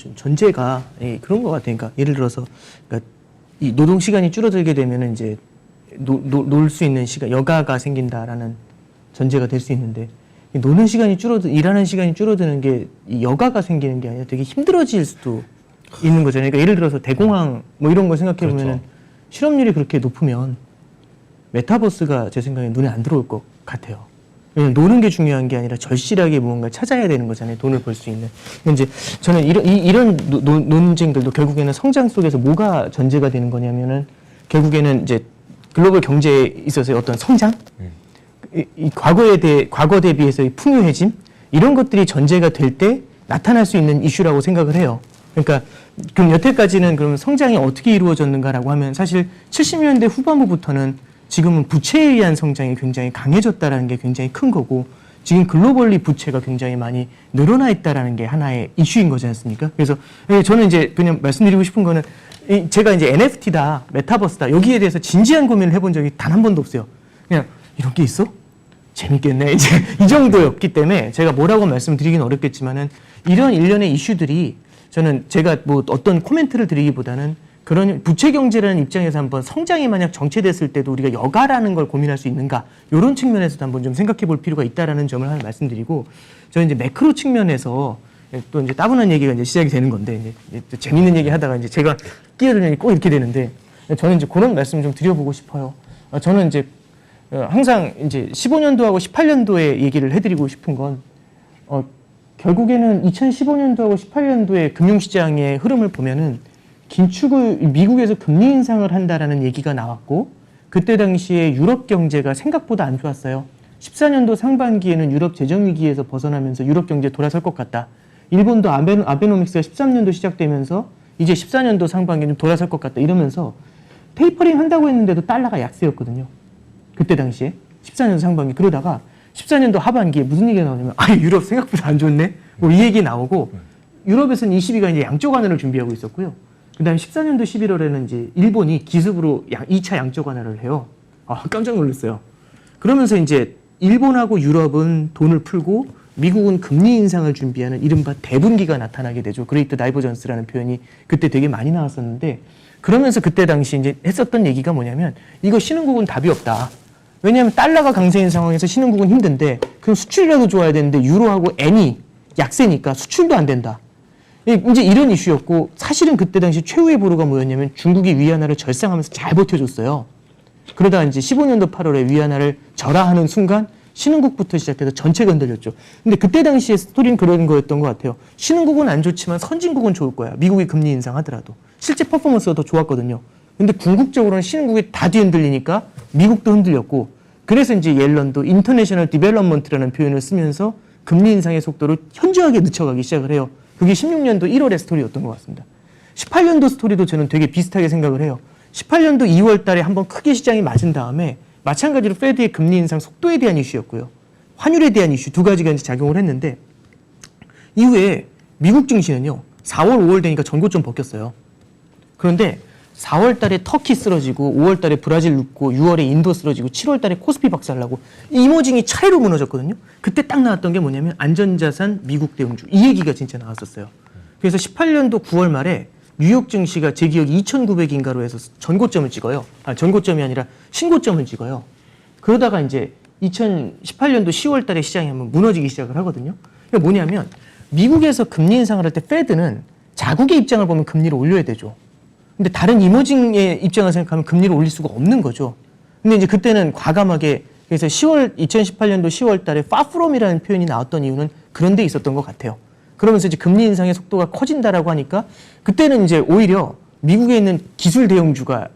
전제가 그런 것 같아요. 그러니까 예를 들어서 그러니까 이 노동 시간이 줄어들게 되면은 이제 놀 수 있는 시간, 여가가 생긴다라는 전제가 될 수 있는데 노는 시간이 일하는 시간이 줄어드는 게 이 여가가 생기는 게 아니라 되게 힘들어질 수도 있는 거잖아요. 그러니까 예를 들어서 대공황 뭐 이런 거 생각해 보면은 그렇죠. 실업률이 그렇게 높으면 메타버스가 제 생각에 눈에 안 들어올 것 같아요. 왜냐면 노는 게 중요한 게 아니라 절실하게 무언가 찾아야 되는 거잖아요. 돈을 벌 수 있는. 이제 저는 이런 논쟁들도 결국에는 성장 속에서 뭐가 전제가 되는 거냐면은 결국에는 이제 글로벌 경제에 있어서의 어떤 성장, 이 과거 대비해서의 풍요해짐 이런 것들이 전제가 될 때 나타날 수 있는 이슈라고 생각을 해요. 그러니까 그럼 여태까지는 그럼 성장이 어떻게 이루어졌는가라고 하면 사실 70년대 후반부부터는 지금은 부채에 의한 성장이 굉장히 강해졌다라는 게 굉장히 큰 거고 지금 글로벌리 부채가 굉장히 많이 늘어나 있다라는 게 하나의 이슈인 거지 않습니까? 그래서 저는 이제 그냥 말씀드리고 싶은 거는 제가 이제 NFT다, 메타버스다 여기에 대해서 진지한 고민을 해본 적이 단 한 번도 없어요. 그냥 이런 게 있어? 재밌겠네. 이제 이 정도였기 때문에 제가 뭐라고 말씀드리긴 어렵겠지만은 이런 일련의 이슈들이 저는 제가 뭐 어떤 코멘트를 드리기보다는 그런 부채 경제라는 입장에서 한번 성장이 만약 정체됐을 때도 우리가 여가라는 걸 고민할 수 있는가 이런 측면에서도 한번 좀 생각해 볼 필요가 있다라는 점을 하나 말씀드리고 저는 이제 매크로 측면에서 또 이제 따분한 얘기가 이제 시작이 되는 건데 이제 재밌는 얘기 하다가 이제 제가 끼어들면 꼭 이렇게 되는데 저는 이제 그런 말씀 좀 드려보고 싶어요. 저는 이제 항상 이제 15년도하고 18년도에 얘기를 해드리고 싶은 건 결국에는 2015년도하고 18년도의 금융시장의 흐름을 보면은 미국에서 금리 인상을 한다라는 얘기가 나왔고 그때 당시에 유럽 경제가 생각보다 안 좋았어요. 14년도 상반기에는 유럽 재정위기에서 벗어나면서 유럽 경제 돌아설 것 같다. 일본도 아베노믹스가 13년도 시작되면서 이제 14년도 상반기에 좀 돌아설 것 같다 이러면서 테이퍼링 한다고 했는데도 달러가 약세였거든요. 그때 당시에 14년도 상반기 그러다가 14년도 하반기에 무슨 얘기가 나오냐면 유럽 생각보다 안 좋네 뭐 이 얘기 나오고 유럽에서는 22가 이제 양적 완화를 준비하고 있었고요. 그 다음에 14년도 11월에는 이제 일본이 기습으로 2차 양적 완화를 해요. 깜짝 놀랐어요. 그러면서 이제 일본하고 유럽은 돈을 풀고 미국은 금리 인상을 준비하는 이른바 대분기가 나타나게 되죠. 그레이트 다이버전스라는 표현이 그때 되게 많이 나왔었는데 그러면서 그때 당시 이제 했었던 얘기가 뭐냐면 이거 신흥국은 답이 없다. 왜냐하면 달러가 강세인 상황에서 신흥국은 힘든데 그럼 수출이라도 좋아야 되는데 유로하고 엔이 약세니까 수출도 안 된다. 이제 이런 이슈였고 사실은 그때 당시 최후의 보루가 뭐였냐면 중국이 위안화를 절상하면서 잘 버텨줬어요. 그러다가 이제 15년도 8월에 위안화를 절하하는 순간 신흥국부터 시작해서 전체가 흔들렸죠. 근데 그때 당시의 스토리는 그런 거였던 것 같아요. 신흥국은 안 좋지만 선진국은 좋을 거야. 미국이 금리 인상하더라도. 실제 퍼포먼스가 더 좋았거든요. 근데 궁극적으로는 신흥국이 다 뒤흔들리니까 미국도 흔들렸고 그래서 이제 옐런도 인터내셔널 디벨롭먼트라는 표현을 쓰면서 금리 인상의 속도를 현저하게 늦춰가기 시작을 해요. 그게 16년도 1월의 스토리였던 것 같습니다. 18년도 스토리도 저는 되게 비슷하게 생각을 해요. 18년도 2월 달에 한번 크게 시장이 맞은 다음에 마찬가지로 페드의 금리 인상 속도에 대한 이슈였고요. 환율에 대한 이슈 두 가지가 이제 작용을 했는데 이후에 미국 증시는요. 4월, 5월 되니까 전고점 벗겼어요. 그런데 4월 달에 터키 쓰러지고 5월 달에 브라질 눕고 6월에 인도 쓰러지고 7월 달에 코스피 박살나고 이모징이 차례로 무너졌거든요. 그때 딱 나왔던 게 뭐냐면 안전자산 미국 대응주 이 얘기가 진짜 나왔었어요. 그래서 18년도 9월 말에 뉴욕 증시가 제 기억이 2,900인가로 해서 전고점을 찍어요. 전고점이 아니라 신고점을 찍어요. 그러다가 이제 2018년도 10월 달에 시장이 한번 무너지기 시작을 하거든요. 그게 뭐냐면 미국에서 금리 인상을 할 때 페드는 자국의 입장을 보면 금리를 올려야 되죠. 근데 다른 이머징의 입장을 생각하면 금리를 올릴 수가 없는 거죠. 근데 이제 그때는 과감하게 그래서 2018년도 10월 달에 far from이라는 표현이 나왔던 이유는 그런 데 있었던 것 같아요. 그러면서 이제 금리 인상의 속도가 커진다라고 하니까 그때는 이제 오히려 미국에 있는 기술 대형주가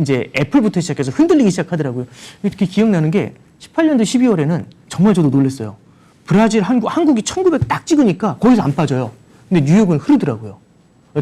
이제 애플부터 시작해서 흔들리기 시작하더라고요. 이렇게 기억나는 게 18년도 12월에는 정말 저도 놀랐어요. 브라질, 한국이 1900 딱 찍으니까 거기서 안 빠져요. 근데 뉴욕은 흐르더라고요.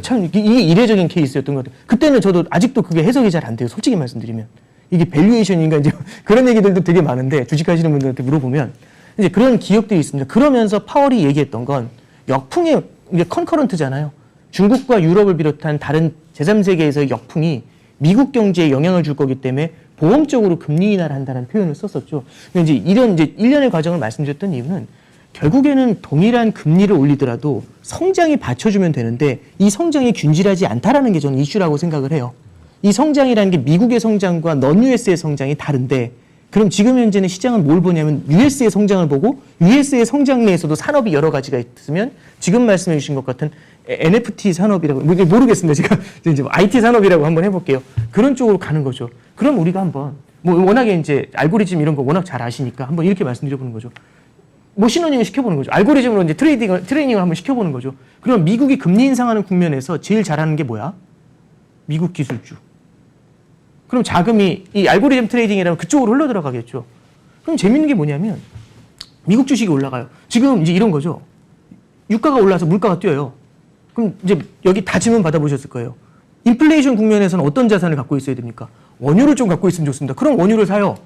참 이게 이례적인 케이스였던 것 같아요. 그때는 저도 아직도 그게 해석이 잘 안 돼요. 솔직히 말씀드리면. 이게 밸류에이션인가 이제 그런 얘기들도 되게 많은데 주식하시는 분들한테 물어보면 이제 그런 기억들이 있습니다. 그러면서 파월이 얘기했던 건 역풍의 이게 컨커런트잖아요. 중국과 유럽을 비롯한 다른 제3세계에서의 역풍이 미국 경제에 영향을 줄 거기 때문에 보험적으로 금리 인하를 한다는 표현을 썼었죠. 근데 이제 이런 이제 일련의 과정을 말씀드렸던 이유는 결국에는 동일한 금리를 올리더라도 성장이 받쳐주면 되는데 이 성장이 균질하지 않다라는 게 저는 이슈라고 생각을 해요. 이 성장이라는 게 미국의 성장과 넌 US의 성장이 다른데 그럼 지금 현재는 시장은 뭘 보냐면 US의 성장을 보고 US의 성장 내에서도 산업이 여러 가지가 있으면 지금 말씀해 주신 것 같은 NFT 산업이라고 모르겠습니다. 제가 이제 IT 산업이라고 한번 해볼게요. 그런 쪽으로 가는 거죠. 그럼 우리가 한번 뭐 워낙에 이제 알고리즘 이런 거 워낙 잘 아시니까 한번 이렇게 말씀드려보는 거죠. 머신러닝을 시켜보는 거죠. 알고리즘으로 이제 트레이닝을 한번 시켜보는 거죠. 그럼 미국이 금리 인상하는 국면에서 제일 잘하는 게 뭐야? 미국 기술주. 그럼 자금이 이 알고리즘 트레이딩이라면 그쪽으로 흘러 들어가겠죠. 그럼 재밌는 게 뭐냐면 미국 주식이 올라가요. 지금 이제 이런 거죠. 유가가 올라서 물가가 뛰어요. 그럼 이제 여기 다 질문 받아보셨을 거예요. 인플레이션 국면에서는 어떤 자산을 갖고 있어야 됩니까? 원유를 좀 갖고 있으면 좋습니다. 그럼 원유를 사요.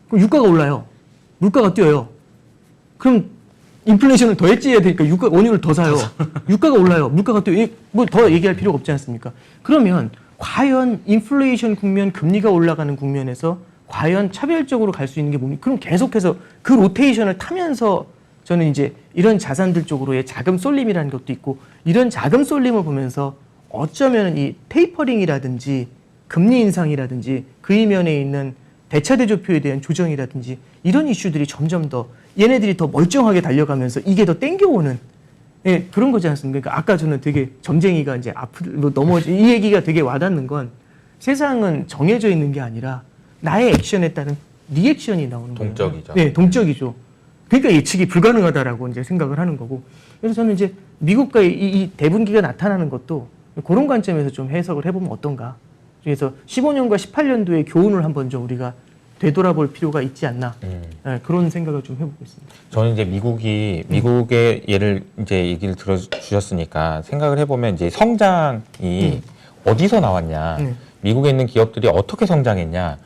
그럼 유가가 올라요. 물가가 뛰어요. 그럼 인플레이션을 더 엣지해야 되니까 원유를 더 사요. 유가가 올라요. 물가가 뛰어요. 뭐 더 얘기할 필요가 없지 않습니까? 그러면 과연 인플레이션 국면, 금리가 올라가는 국면에서 과연 차별적으로 갈 수 있는 게 뭡니까? 그럼 계속해서 그 로테이션을 타면서 저는 이제 이런 자산들 쪽으로의 자금 쏠림이라는 것도 있고 이런 자금 쏠림을 보면서 어쩌면 이 테이퍼링이라든지 금리 인상이라든지 그 이면에 있는 대차대조표에 대한 조정이라든지 이런 이슈들이 점점 더 얘네들이 더 멀쩡하게 달려가면서 이게 더 땡겨오는 예, 그런 거지 않습니까? 그러니까 아까 저는 되게 점쟁이가 이제 이 얘기가 되게 와닿는 건 세상은 정해져 있는 게 아니라 나의 액션에 따른 리액션이 나오는 거예요. 동적이죠. 네, 동적이죠. 그러니까 예측이 불가능하다라고 이제 생각을 하는 거고. 그래서 저는 이제 미국과 이 대분기가 나타나는 것도 그런 관점에서 좀 해석을 해보면 어떤가. 그래서 15년과 18년도의 교훈을 한번 좀 우리가 되돌아볼 필요가 있지 않나 네, 그런 생각을 좀 해보겠습니다. 저는 이제 미국의 예를 이제 얘기를 들어주셨으니까 생각을 해보면 이제 성장이 어디서 나왔냐, 미국에 있는 기업들이 어떻게 성장했냐,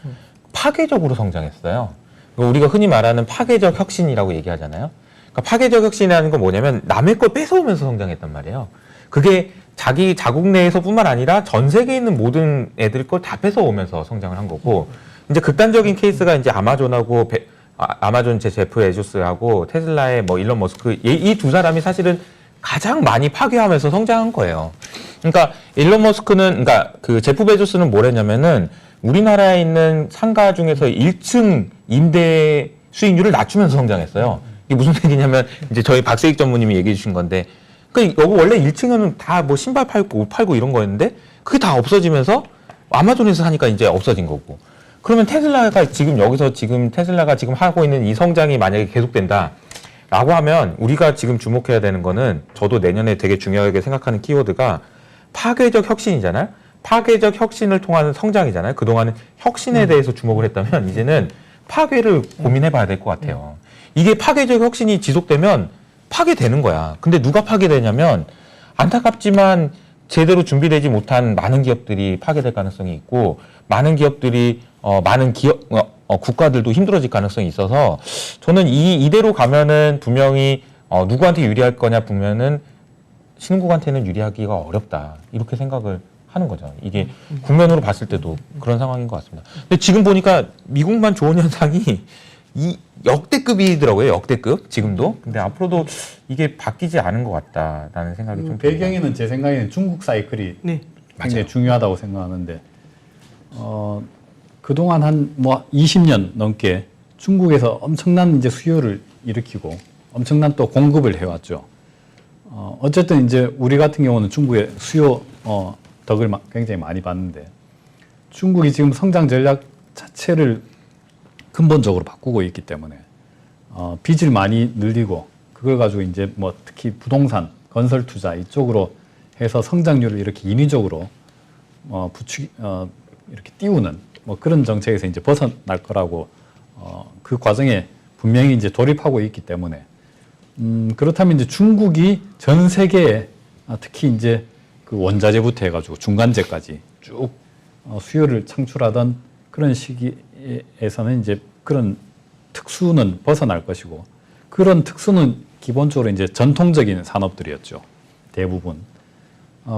파괴적으로 성장했어요. 우리가 흔히 말하는 파괴적 혁신이라고 얘기하잖아요. 그러니까 파괴적 혁신이라는 건 뭐냐면 남의 걸 뺏어오면서 성장했단 말이에요. 그게 자기 자국 내에서뿐만 아니라 전 세계에 있는 모든 애들 걸 다 뺏어오면서 성장을 한 거고. 이제 극단적인 케이스가 이제 아마존하고 아마존 제프 베조스하고 테슬라의 뭐 일론 머스크 이 두 사람이 사실은 가장 많이 파괴하면서 성장한 거예요. 그러니까 일론 머스크는 그러니까 그 제프 베조스는 뭘 했냐면은 우리나라에 있는 상가 중에서 1층 임대 수익률을 낮추면서 성장했어요. 이게 무슨 얘기냐면 이제 저희 박세익 전무님이 얘기해 주신 건데 그러니까 여기 원래 1층은 다 뭐 신발 팔고 옷 팔고 이런 거였는데 그게 다 없어지면서 아마존에서 하니까 이제 없어진 거고. 그러면 테슬라가 지금 테슬라가 지금 하고 있는 이 성장이 만약에 계속된다라고 하면 우리가 지금 주목해야 되는 거는 저도 내년에 되게 중요하게 생각하는 키워드가 파괴적 혁신이잖아요. 파괴적 혁신을 통한 성장이잖아요. 그동안은 혁신에 대해서 주목을 했다면 이제는 파괴를 고민해 봐야 될 것 같아요. 이게 파괴적 혁신이 지속되면 파괴되는 거야. 근데 누가 파괴되냐면 안타깝지만 제대로 준비되지 못한 많은 기업들이 파괴될 가능성이 있고 많은 기업들이 많은 국가들도 힘들어질 가능성이 있어서 저는 이대로 가면은 분명히 누구한테 유리할 거냐 보면은 신흥국한테는 유리하기가 어렵다 이렇게 생각을 하는 거죠. 이게 국면으로 봤을 때도 그런 상황인 것 같습니다. 근데 지금 보니까 미국만 좋은 현상이 이 역대급이더라고요. 역대급 지금도. 근데 앞으로도 이게 바뀌지 않은 것 같다라는 생각이 좀 배경에는 제 생각에는 중국 사이클이 굉장히 중요하다고 생각하는데 그동안 한 뭐 20년 넘게 중국에서 엄청난 이제 수요를 일으키고 엄청난 또 공급을 해왔죠. 어쨌든 이제 우리 같은 경우는 중국의 수요 덕을 굉장히 많이 봤는데 중국이 지금 성장 전략 자체를 근본적으로 바꾸고 있기 때문에 빚을 많이 늘리고 그걸 가지고 이제 뭐 특히 부동산, 건설 투자 이쪽으로 해서 성장률을 이렇게 인위적으로 이렇게 띄우는 뭐 그런 정책에서 이제 벗어날 거라고 그 과정에 분명히 이제 돌입하고 있기 때문에 그렇다면 이제 중국이 전 세계에 특히 이제 그 원자재부터 해가지고 중간재까지 쭉 수요를 창출하던 그런 시기에서는 이제 그런 특수는 벗어날 것이고 그런 특수는 기본적으로 이제 전통적인 산업들이었죠. 대부분.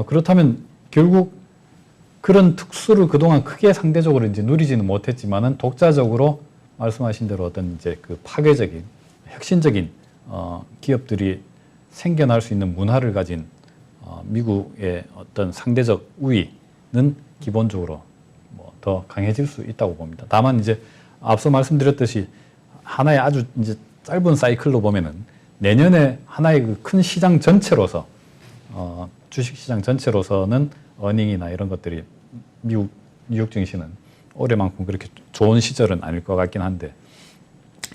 그렇다면 결국 그런 특수를 그동안 크게 상대적으로 이제 누리지는 못했지만은 독자적으로 말씀하신 대로 어떤 이제 그 파괴적인 혁신적인 기업들이 생겨날 수 있는 문화를 가진 미국의 어떤 상대적 우위는 기본적으로 뭐 더 강해질 수 있다고 봅니다. 다만 이제 앞서 말씀드렸듯이 하나의 아주 이제 짧은 사이클로 보면은 내년에 하나의 그 큰 시장 전체로서 주식 시장 전체로서는 어닝이나 이런 것들이 미국 뉴욕 증시는 올해만큼 그렇게 좋은 시절은 아닐 것 같긴 한데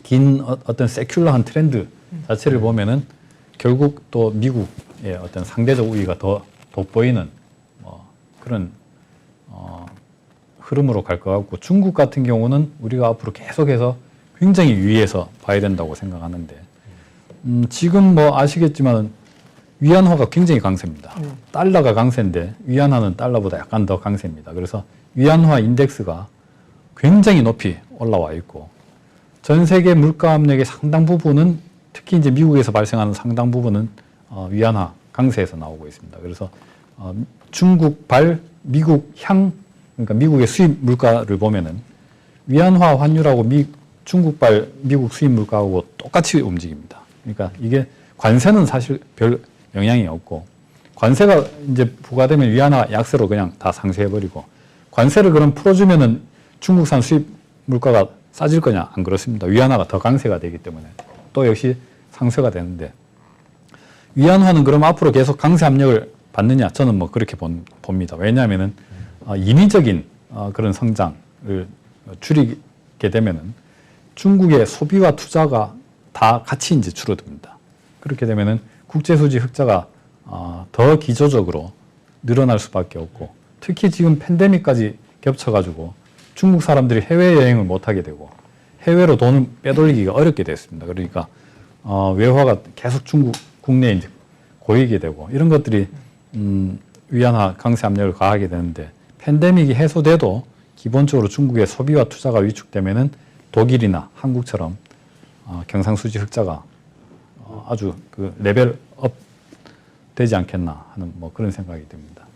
긴 어떤 세큘러한 트렌드 자체를 보면은 결국 또 미국의 어떤 상대적 우위가 더 돋보이는 그런 흐름으로 갈 것 같고 중국 같은 경우는 우리가 앞으로 계속해서 굉장히 유의해서 봐야 된다고 생각하는데 지금 뭐 아시겠지만 위안화가 굉장히 강세입니다. 달러가 강세인데 위안화는 달러보다 약간 더 강세입니다. 그래서 위안화 인덱스가 굉장히 높이 올라와 있고 전 세계 물가 압력의 상당 부분은 특히 이제 미국에서 발생하는 상당 부분은 위안화 강세에서 나오고 있습니다. 그래서 중국발 미국향 그러니까 미국의 수입 물가를 보면은 위안화 환율하고 중국발 미국 수입 물가하고 똑같이 움직입니다. 그러니까 이게 관세는 사실 별 영향이 없고 관세가 이제 부과되면 위안화 약세로 그냥 다 상쇄해버리고 관세를 그럼 풀어주면은 중국산 수입 물가가 싸질 거냐? 안 그렇습니다. 위안화가 더 강세가 되기 때문에 또 역시 상쇄가 되는데 위안화는 그럼 앞으로 계속 강세 압력을 받느냐? 저는 뭐 그렇게 봅니다. 왜냐하면은 인위적인 그런 성장을 줄이게 되면은 중국의 소비와 투자가 다 같이 이제 줄어듭니다. 그렇게 되면은 국제수지 흑자가 더 기조적으로 늘어날 수밖에 없고 특히 지금 팬데믹까지 겹쳐가지고 중국 사람들이 해외여행을 못하게 되고 해외로 돈을 빼돌리기가 어렵게 됐습니다. 그러니까 외화가 계속 중국 국내에 이제 고이게 되고 이런 것들이 위안화 강세 압력을 가하게 되는데 팬데믹이 해소돼도 기본적으로 중국의 소비와 투자가 위축되면은 독일이나 한국처럼 경상수지 흑자가 아주 그 레벨업 되지 않겠나 하는 뭐 그런 생각이 듭니다.